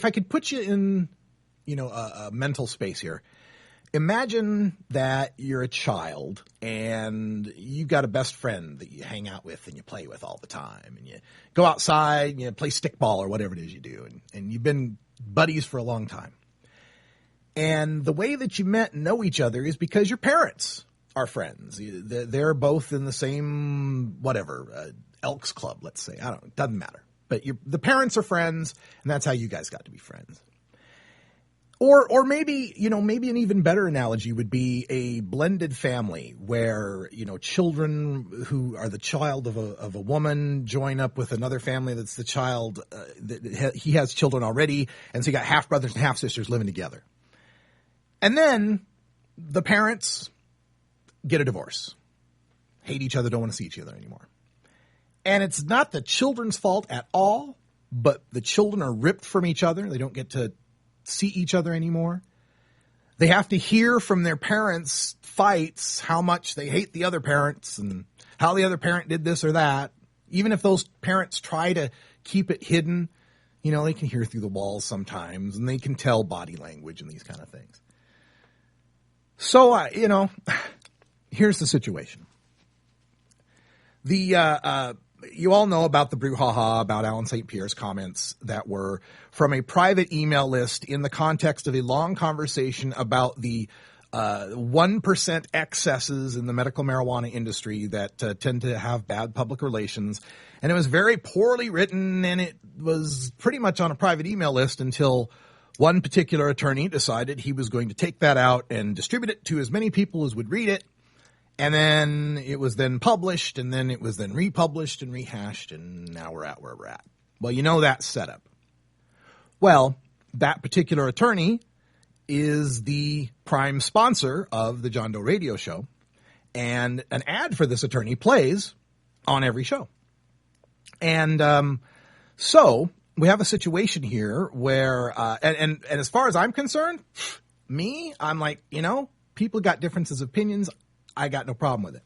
I could put you in, a mental space here, imagine that you're a child and you've got a best friend that you hang out with and you play with all the time, and you go outside and you play stickball or whatever it is you do. And you've been buddies for a long time. And the way that you met and know each other is because your parents are friends. They're both in the same, Elks Club, let's say. It doesn't matter. But the parents are friends, and that's how you guys got to be friends. Or maybe, maybe an even better analogy would be a blended family where, children who are the child of a woman join up with another family that's the child, he has children already, and so you got half brothers and half sisters living together. And then the parents get a divorce, hate each other, don't want to see each other anymore. And it's not the children's fault at all, but the children are ripped from each other. They don't get to see each other anymore. They have to hear from their parents' fights how much they hate the other parents and how the other parent did this or that. Even if those parents try to keep it hidden, they can hear through the walls sometimes, and they can tell body language and these kind of things. So, here's the situation. You all know about the brouhaha about Alan St. Pierre's comments that were from a private email list in the context of a long conversation about the 1% excesses in the medical marijuana industry that tend to have bad public relations. And it was very poorly written, and it was pretty much on a private email list until one particular attorney decided he was going to take that out and distribute it to as many people as would read it. And then it was then published, and then it was then republished and rehashed, and now we're at where we're at. Well, that setup. Well, that particular attorney is the prime sponsor of the John Doe Radio Show, and an ad for this attorney plays on every show. And so we have a situation here where, and as far as I'm concerned, I'm like, people got differences of opinions. I got no problem with it.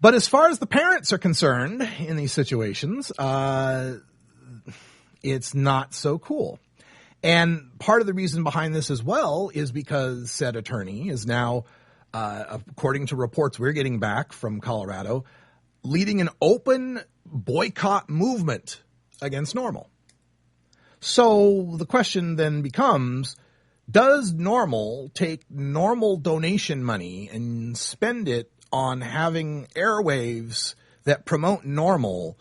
But as far as the parents are concerned in these situations, it's not so cool. And part of the reason behind this as well is because said attorney is now according to reports we're getting back from Colorado, leading an open boycott movement against Norml. So the question then becomes, does Norml take Norml donation money and spend it on having airwaves that promote Norml,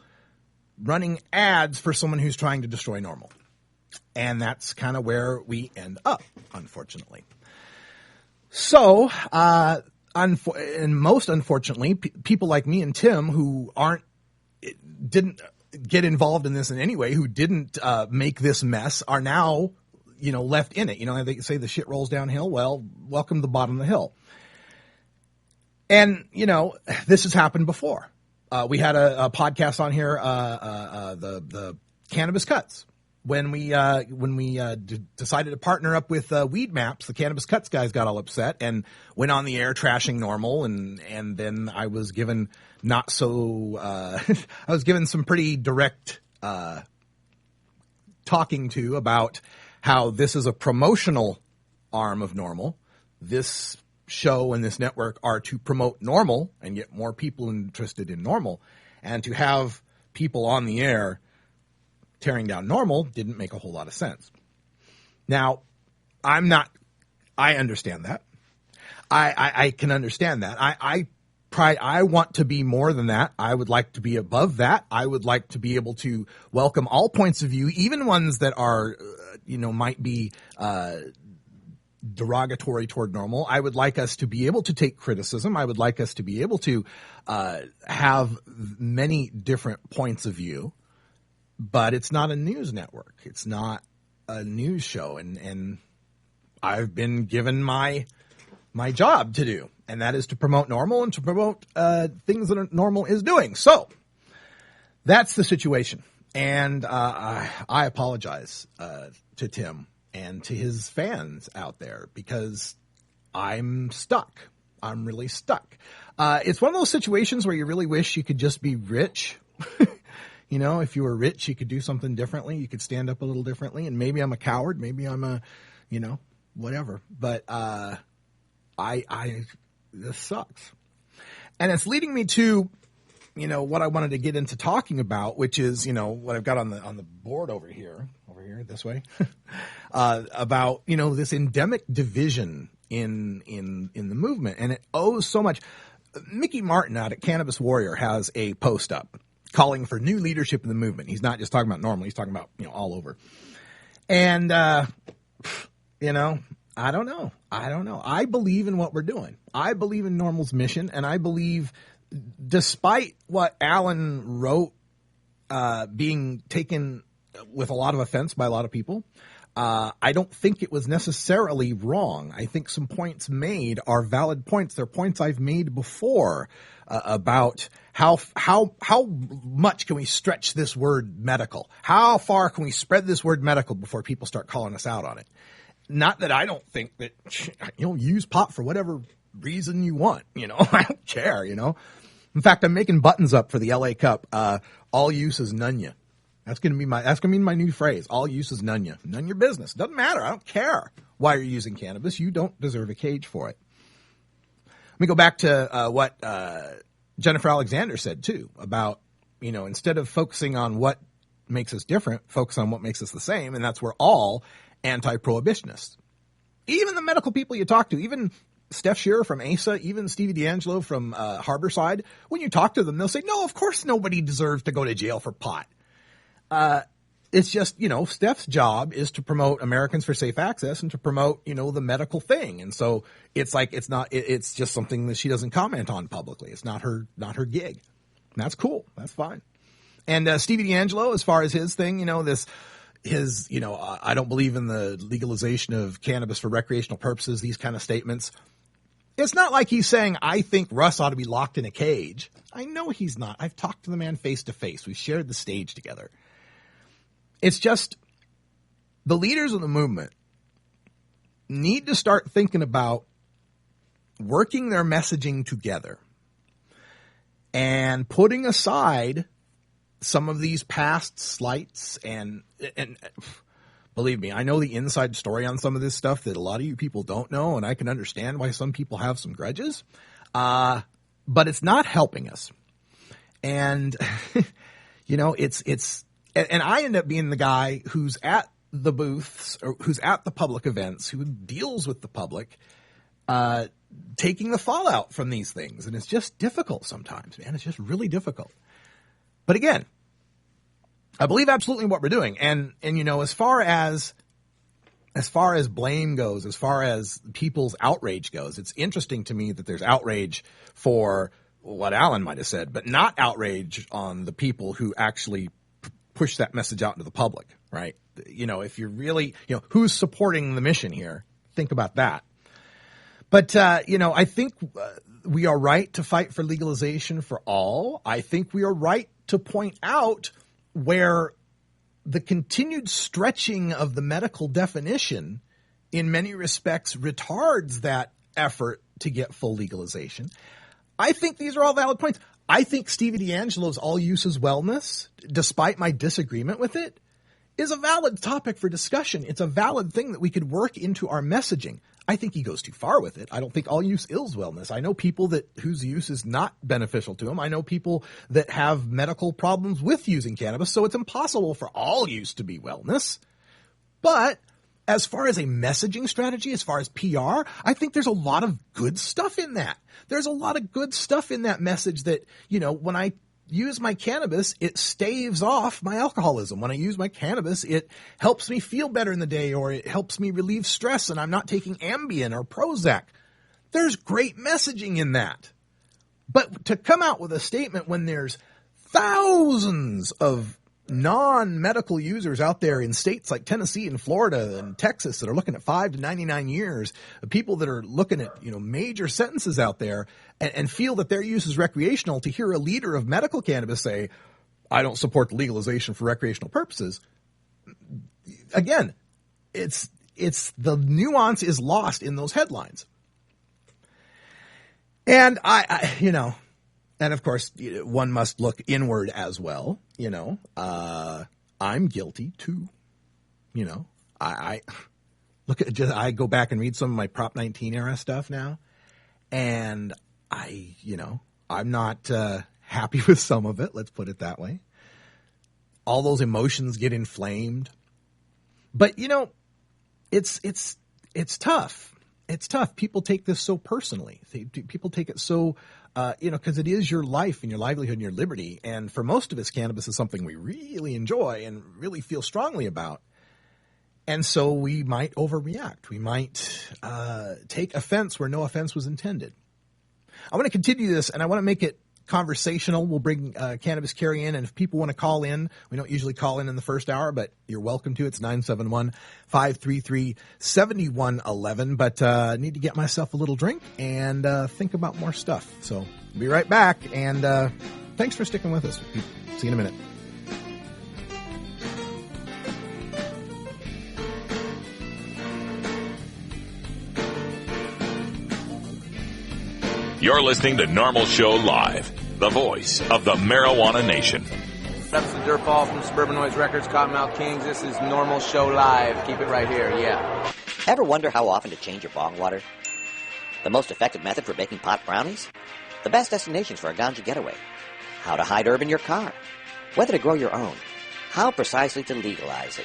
running ads for someone who's trying to destroy Norml? And that's kind of where we end up, unfortunately. So, and most unfortunately, people like me and Tim who didn't get involved in this in any way, who didn't make this mess, are now, left in it. They say the shit rolls downhill. Well, welcome to the bottom of the hill. And, this has happened before. We had a podcast on here, the Cannabis Cuts. When we decided to partner up with Weed Maps, the Cannabis Cuts guys got all upset and went on the air trashing Norml, and then I was given I was given some pretty direct talking to about how this is a promotional arm of Norml. This show and this network are to promote Norml and get more people interested in Norml, and to have people on the air tearing down Norml didn't make a whole lot of sense. Now, I understand that. I can understand that. I want to be more than that. I would like to be above that. I would like to be able to welcome all points of view, even ones that are, might be derogatory toward Norml. I would like us to be able to take criticism. I would like us to be able to have many different points of view. But it's not a news network. It's not a news show. And I've been given my job to do, and that is to promote Norml and to promote things that Norml is doing. So that's the situation. And I apologize to Tim and to his fans out there, because I'm stuck. I'm really stuck. It's one of those situations where you really wish you could just be rich. If you were rich, you could do something differently. You could stand up a little differently. And maybe I'm a coward. Maybe I'm a, whatever. But this sucks. And it's leading me to, what I wanted to get into talking about, which is, what I've got on the board over here, this way, about, this endemic division in the movement. And it owes so much. Mickey Martin out at Cannabis Warrior has a post up calling for new leadership in the movement. He's not just talking about Norml. He's talking about, all over. And, I don't know. I believe in what we're doing. I believe in Norml's mission. And I believe, despite what Alan wrote, being taken with a lot of offense by a lot of people, I don't think it was necessarily wrong. I think some points made are valid points. They're points I've made before about how much can we stretch this word medical? How far can we spread this word medical before people start calling us out on it? Not that I don't think that, use pot for whatever reason you want, I don't care, In fact, I'm making buttons up for the LA Cup. All use is none ya. That's going to be my new phrase. All use is none ya. None your business. Doesn't matter. I don't care why you're using cannabis. You don't deserve a cage for it. Let me go back to what Jennifer Alexander said too about, instead of focusing on what makes us different, focus on what makes us the same. And that's where all anti-prohibitionists, even the medical people you talk to, even Steph Shearer from ASA, even Stevie D'Angelo from Harborside, when you talk to them, they'll say, no, of course nobody deserves to go to jail for pot. It's just, Steph's job is to promote Americans for Safe Access and to promote, the medical thing. And so it's like, it's just something that she doesn't comment on publicly. It's not her gig. And that's cool. That's fine. And Stevie D'Angelo, as far as his thing, I don't believe in the legalization of cannabis for recreational purposes, these kind of statements. It's not like he's saying, I think Russ ought to be locked in a cage. I know he's not. I've talked to the man face to face. We've shared the stage together. It's just the leaders of the movement need to start thinking about working their messaging together and putting aside some of these past slights and Believe me, I know the inside story on some of this stuff that a lot of you people don't know, and I can understand why some people have some grudges. But it's not helping us. And, and I end up being the guy who's at the booths or who's at the public events, who deals with the public, taking the fallout from these things. And it's just difficult sometimes, man. It's just really difficult. But again, I believe absolutely in what we're doing. And as far as blame goes, as far as people's outrage goes, it's interesting to me that there's outrage for what Alan might have said, but not outrage on the people who actually push that message out into the public, right? If you're really, who's supporting the mission here, think about that. But, I think we are right to fight for legalization for all. I think we are right to point out where the continued stretching of the medical definition in many respects retards that effort to get full legalization. I think these are all valid points. I think Stevie D'Angelo's all use is wellness, despite my disagreement with it, is a valid topic for discussion. It's a valid thing that we could work into our messaging. I think he goes too far with it. I don't think all use is wellness. I know people whose use is not beneficial to them. I know people that have medical problems with using cannabis, so it's impossible for all use to be wellness. But as far as a messaging strategy, as far as PR, I think there's a lot of good stuff in that. There's a lot of good stuff in that message that, when I use my cannabis, it staves off my alcoholism. When I use my cannabis, it helps me feel better in the day, or it helps me relieve stress and I'm not taking Ambien or Prozac. There's great messaging in that. But to come out with a statement when there's thousands of non-medical users out there in states like Tennessee and Florida and Texas that are looking at 5 to 99 years, people that are looking at, major sentences out there and feel that their use is recreational, to hear a leader of medical cannabis say, I don't support the legalization for recreational purposes. Again, it's the nuance is lost in those headlines. And and of course, one must look inward as well. I'm guilty too. I look at I go back and read some of my Prop 19 era stuff now, and I'm not happy with some of it. Let's put it that way. All those emotions get inflamed, but it's tough. It's tough. People take this so personally. People take it so. Because it is your life and your livelihood and your liberty. And for most of us, cannabis is something we really enjoy and really feel strongly about. And so we might overreact. We might take offense where no offense was intended. I want to continue this, and I want to make it conversational. We'll bring Cannabis Carry in, and if people want to call in, we don't usually call in the first hour, but you're welcome to. It's 971-533-7111. But I need to get myself a little drink and think about more stuff. So be right back, and thanks for sticking with us. See you in a minute. You're listening to Norml Show Live, the voice of the marijuana nation. That's the Dirtball from Suburban Noise Records, Cottonmouth Kings. This is Norml Show Live. Keep it right here, yeah. Ever wonder how often to change your bong water? The most effective method for baking pot brownies? The best destinations for a ganja getaway? How to hide herb in your car? Whether to grow your own? How precisely to legalize it?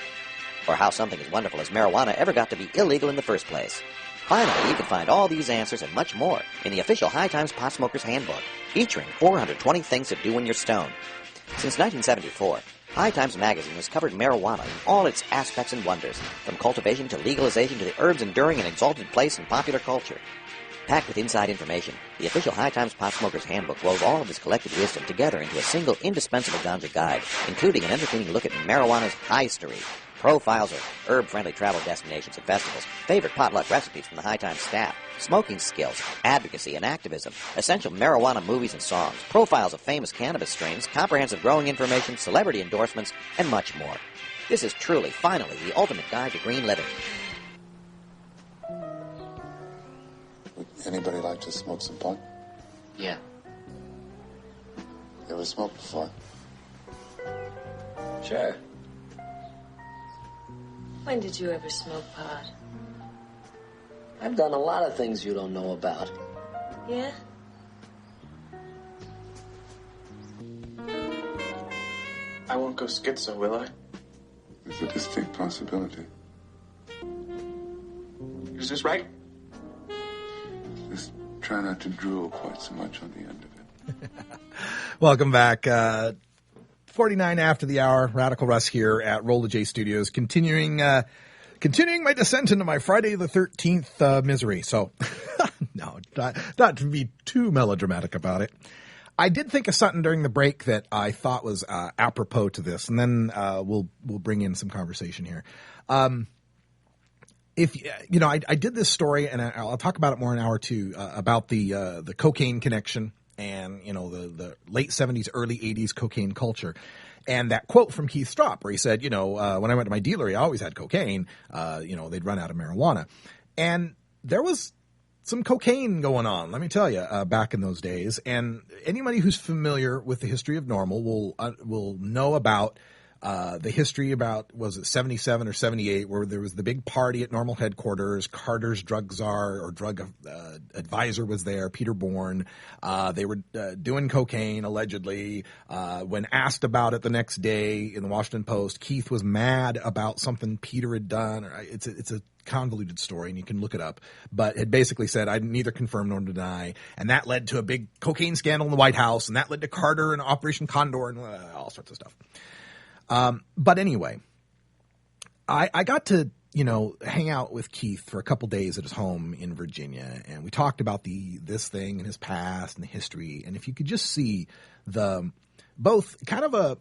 Or how something as wonderful as marijuana ever got to be illegal in the first place? Finally, you can find all these answers and much more in the official High Times Pot Smoker's Handbook, featuring 420 things to do when you're stoned. Since 1974, High Times magazine has covered marijuana in all its aspects and wonders, from cultivation to legalization to the herb's enduring and exalted place in popular culture. Packed with inside information, the official High Times Pot Smoker's Handbook wove all of his collected wisdom together into a single indispensable ganja guide, including an entertaining look at marijuana's history, profiles of herb-friendly travel destinations and festivals, favorite potluck recipes from the High Times staff, smoking skills, advocacy and activism, essential marijuana movies and songs, profiles of famous cannabis strains, comprehensive growing information, celebrity endorsements, and much more. This is truly, finally, the ultimate guide to green living. Would anybody like to smoke some pot? Yeah. You ever smoked before? Sure. When did you ever smoke pot? I've done a lot of things you don't know about. Yeah? I won't go schizo, will I? There's a distinct possibility. Is this right? Just try not to drool quite so much on the end of it. Welcome back. 49 after the hour. Radical Russ here at Roll the J Studios, continuing my descent into my Friday the 13th misery. So, no, not to be too melodramatic about it. I did think of something during the break that I thought was apropos to this, and then we'll bring in some conversation here. If you know, I did this story, and I'll talk about it more in an hour or two about the cocaine connection. And, you know, the late 70s, early 80s cocaine culture. And that quote from Keith Stroup where he said, you know, when I went to my dealer, he always had cocaine. You know, they'd run out of marijuana. And there was some cocaine going on, let me tell you, back in those days. And anybody who's familiar with the history of Norml will know about the history about, was it 77 or 78, where there was the big party at Norml headquarters. Carter's drug czar or drug advisor was there, Peter Bourne. They were doing cocaine, allegedly. When asked about it the next day in the Washington Post, Keith was mad about something Peter had done. It's a convoluted story, and you can look it up, but had basically said, I neither confirm nor deny. And that led to a big cocaine scandal in the White House, and that led to Carter and Operation Condor and all sorts of stuff. But anyway, I got to, you know, hang out with Keith for a couple days at his home in Virginia, and we talked about this thing and his past and the history. And if you could just see both kind of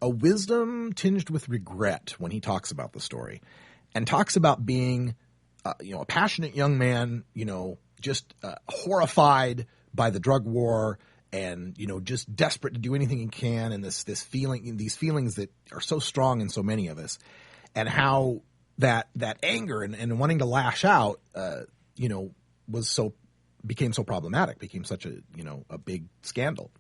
a wisdom tinged with regret when he talks about the story and talks about being, you know, a passionate young man, you know, just horrified by the drug war, and, you know, just desperate to do anything he can, and these feelings that are so strong in so many of us, and how that anger and wanting to lash out, you know, became so problematic, became such a big scandal.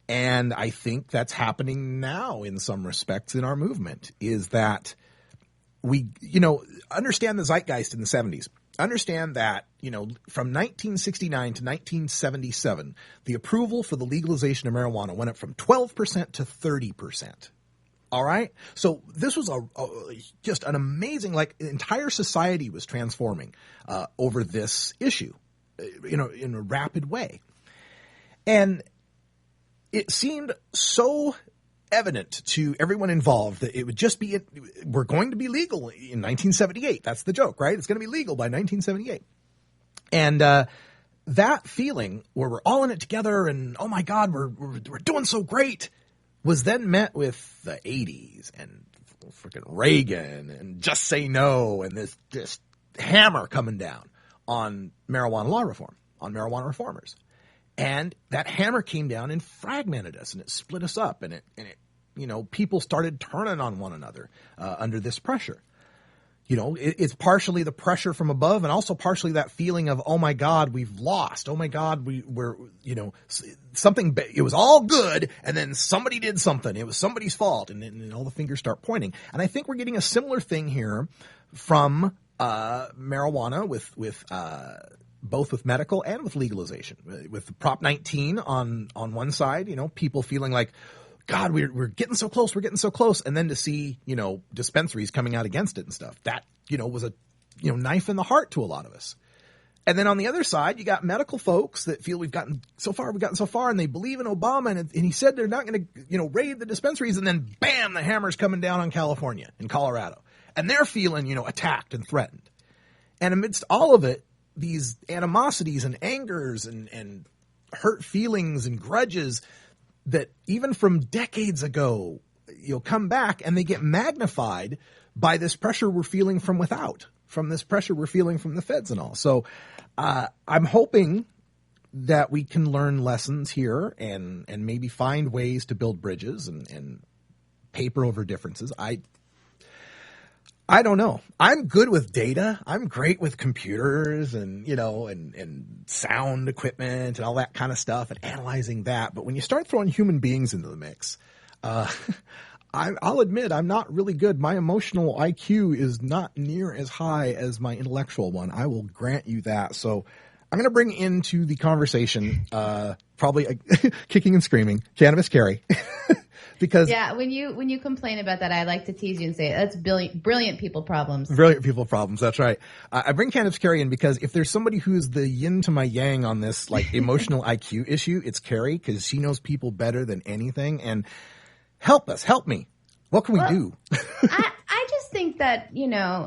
And I think that's happening now in some respects in our movement, is that we, you know, understand the zeitgeist in the 70s. Understand that, you know, from 1969 to 1977, the approval for the legalization of marijuana went up from 12% to 30%. All right? So this was just an amazing, like, the entire society was transforming over this issue, you know, in a rapid way. And it seemed so evident to everyone involved that it would just be, we're going to be legal in 1978. That's the joke, right? It's going to be legal by 1978. And that feeling where we're all in it together and, oh my God, we're doing so great, was then met with the 80s and freaking Reagan and Just Say No and this hammer coming down on marijuana law reform, on marijuana reformers. And that hammer came down and fragmented us, and it split us up, and it, you know, people started turning on one another under this pressure. You know, it's partially the pressure from above, and also partially that feeling of, oh my God, we've lost. Oh my God, we're, you know, something. It was all good, and then somebody did something. It was somebody's fault, and then all the fingers start pointing. And I think we're getting a similar thing here from marijuana with both with medical and with legalization. With Prop 19 on one side, you know, people feeling like, God, we're getting so close, and then to see, you know, dispensaries coming out against it and stuff, that, you know, was a, you know, knife in the heart to a lot of us. And then on the other side, you got medical folks that feel we've gotten so far, and they believe in Obama, and he said they're not going to, you know, raid the dispensaries, and then bam, the hammer's coming down on California and Colorado, and they're feeling, you know, attacked and threatened. And amidst all of it, these animosities and angers and hurt feelings and grudges that even from decades ago, you'll come back and they get magnified by this pressure we're feeling from without, from this pressure we're feeling from the feds and all. So I'm hoping that we can learn lessons here and maybe find ways to build bridges and paper over differences. I don't know. I'm good with data. I'm great with computers and, you know, and sound equipment and all that kind of stuff and analyzing that. But when you start throwing human beings into the mix, I'll admit I'm not really good. My emotional IQ is not near as high as my intellectual one. I will grant you that. So I'm going to bring into the conversation, probably kicking and screaming, Cannabis Carrie. Because when you complain about that, I like to tease you and say that's brilliant people problems. Brilliant people problems. That's right. I bring Cannabis Carrie in because if there's somebody who's the yin to my yang on this like emotional IQ issue, it's Carrie, because she knows people better than anything. And help me. What can we do? I just think that,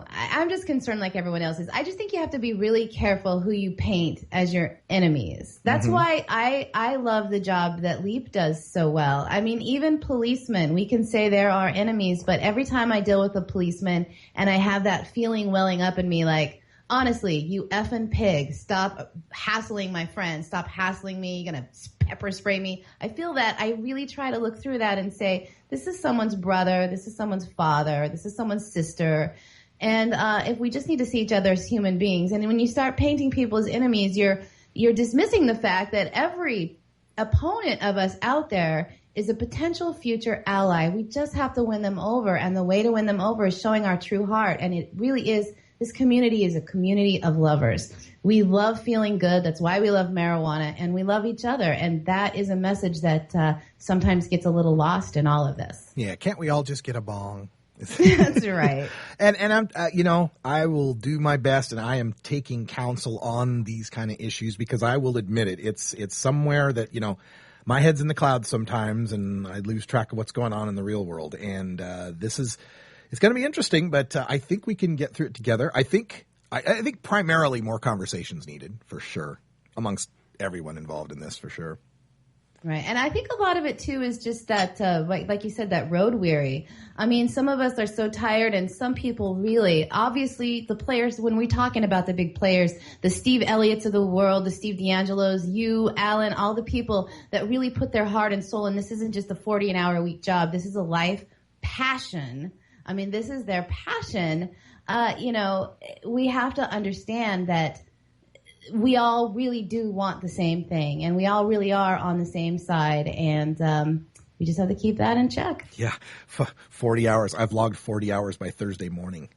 I'm just concerned like everyone else is. I just think you have to be really careful who you paint as your enemies. That's why I love the job that Leap does so well. I mean, even policemen, we can say they're our enemies, but every time I deal with a policeman and I have that feeling welling up in me like, honestly, you effing pig, stop hassling my friend, stop hassling me, you're going to pepper spray me. I feel that I really try to look through that and say, this is someone's brother, this is someone's father, this is someone's sister. And if we just need to see each other as human beings. And when you start painting people as enemies, you're dismissing the fact that every opponent of us out there is a potential future ally. We just have to win them over. And the way to win them over is showing our true heart. And it really is. This community is a community of lovers. We love feeling good. That's why we love marijuana, and we love each other. And that is a message that sometimes gets a little lost in all of this. Yeah, can't we all just get a bong? That's right. And I'm, I will do my best, and I am taking counsel on these kind of issues because I will admit it. It's somewhere that, my head's in the clouds sometimes, and I lose track of what's going on in the real world. And it's going to be interesting, but I think we can get through it together. I think primarily more conversations needed, for sure, amongst everyone involved in this, for sure. Right. And I think a lot of it, too, is just that, like you said, that road weary. I mean, some of us are so tired, and some people really, obviously, the players, when we're talking about the big players, the Steve Elliott's of the world, the Steve D'Angelo's, you, Alan, all the people that really put their heart and soul, and this isn't just a 40-an-hour-a-week job. This is a life passion. I mean, this is their passion. We have to understand that we all really do want the same thing, and we all really are on the same side, and we just have to keep that in check. Yeah, 40 hours. I've logged 40 hours by Thursday morning.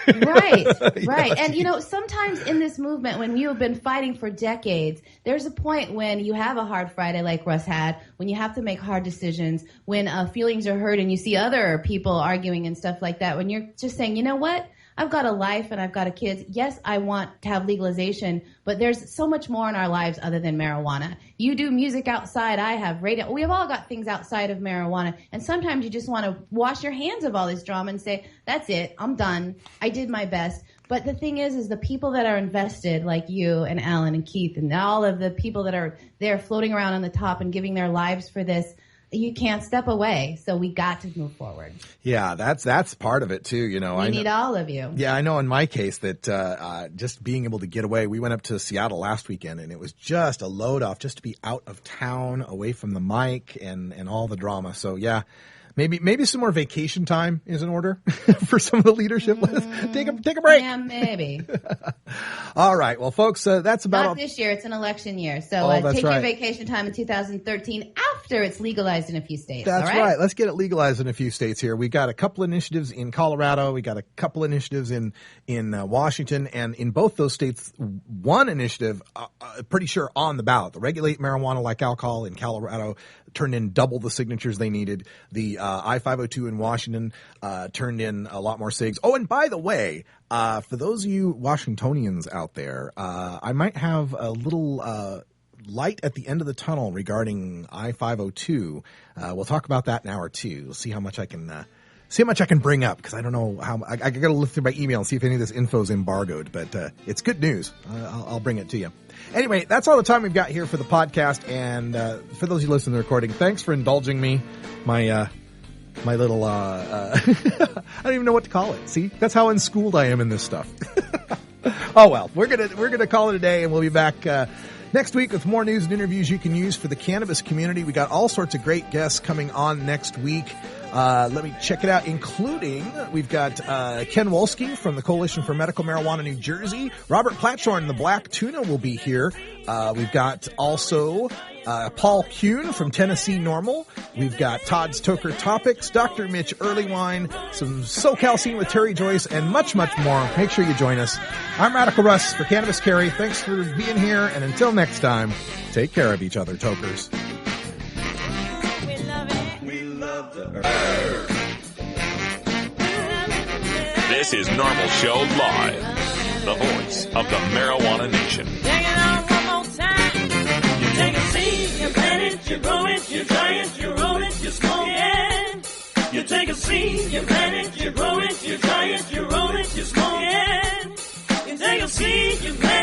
Right. And, sometimes in this movement, when you have been fighting for decades, there's a point when you have a hard Friday like Russ had, when you have to make hard decisions, when feelings are hurt and you see other people arguing and stuff like that, when you're just saying, you know what? I've got a life and I've got a kid. Yes, I want to have legalization, but there's so much more in our lives other than marijuana. You do music outside. I have radio. We have all got things outside of marijuana. And sometimes you just want to wash your hands of all this drama and say, that's it. I'm done. I did my best. But the thing is the people that are invested, like you and Alan and Keith and all of the people that are there floating around on the top and giving their lives for this, you can't step away. So we got to move forward. Yeah, that's part of it too. We need all of you. Yeah, I know in my case that just being able to get away. We went up to Seattle last weekend, and it was just a load off just to be out of town, away from the mic and all the drama. So yeah. Maybe some more vacation time is in order for some of the leadership. Take a break. Yeah, maybe. All right. Well, folks, that's about Not this year. It's an election year. So take your vacation time in 2013 after it's legalized in a few states. That's all right? Let's get it legalized in a few states here. We got a couple initiatives in Colorado. We got a couple initiatives in Washington. And in both those states, one initiative, pretty sure on the ballot. The Regulate Marijuana Like Alcohol in Colorado turned in double the signatures they needed. The I-502 in Washington turned in a lot more SIGs. Oh, and by the way, for those of you Washingtonians out there, I might have a little light at the end of the tunnel regarding I-502. We'll talk about that in hour 2. We'll see how much I can bring up, because I don't know how. I got to look through my email and see if any of this info is embargoed, but it's good news. I'll bring it to you. Anyway, that's all the time we've got here for the podcast, and for those who listen to the recording, thanks for indulging me. My little I don't even know what to call it. See, that's how unschooled I am in this stuff. Oh well, we're gonna call it a day, and we'll be back next week with more news and interviews you can use for the cannabis community. We got all sorts of great guests coming on next week. Let me check it out, including we've got Ken Wolski from the Coalition for Medical Marijuana New Jersey. Robert Platshorn, the Black Tuna, will be here. We've got also Paul Kuhn from Tennessee Norml. We've got Todd's Toker Topics, Dr. Mitch Earlywine, some SoCal Scene with Terry Joyce, and much, much more. Make sure you join us. I'm Radical Russ for Cannabis Carry. Thanks for being here, and until next time, take care of each other, tokers. This is Norml Show Live, the voice of the Marijuana Nation. Take it out one more time. You take a seed, you plant it, you grow it, you dry it, you roll it, you smoke it. You take a seed, you plant it, you grow it, you dry it, you roll it, you smoke it. You take a seed, you plant